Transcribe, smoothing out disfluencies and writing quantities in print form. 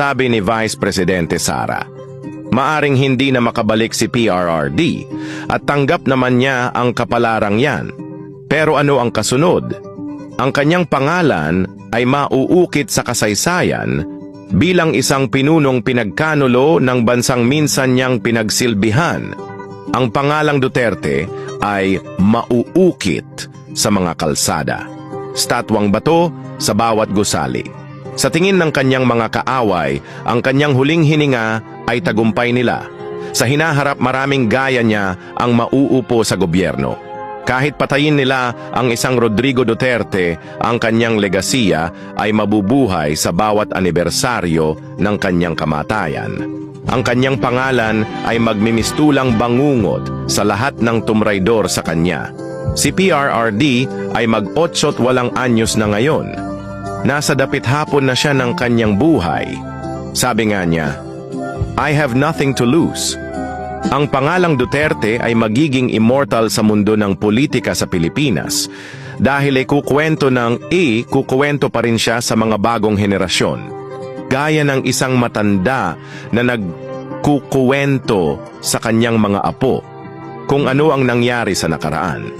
Sabi ni Vice Presidente Sara. Maaring hindi na makabalik si PRRD at tanggap naman niya ang kapalarang yan. Pero ano ang kasunod? Ang kanyang pangalan ay mauukit sa kasaysayan bilang isang pinunong pinagkanulo ng bansang minsan niyang pinagsilbihan. Ang pangalang Duterte ay mauukit sa mga kalsada, statwang bato sa bawat gusali. Sa tingin ng kanyang mga kaaway, ang kanyang huling hininga ay tagumpay nila. Sa hinaharap maraming gaya niya ang mauupo sa gobyerno. Kahit patayin nila ang isang Rodrigo Duterte, ang kanyang legasiya ay mabubuhay sa bawat anibersaryo ng kanyang kamatayan. Ang kanyang pangalan ay magmimistulang bangungot sa lahat ng tumraydor sa kanya. Si PRRD ay mag-8 anyos na ngayon. Nasa dapit hapon na siya ng kanyang buhay. Sabi nga niya, I have nothing to lose. Ang pangalang Duterte ay magiging immortal sa mundo ng politika sa Pilipinas dahil kukwento pa rin siya sa mga bagong henerasyon. Gaya ng isang matanda na nagkukuwento sa kanyang mga apo kung ano ang nangyari sa nakaraan.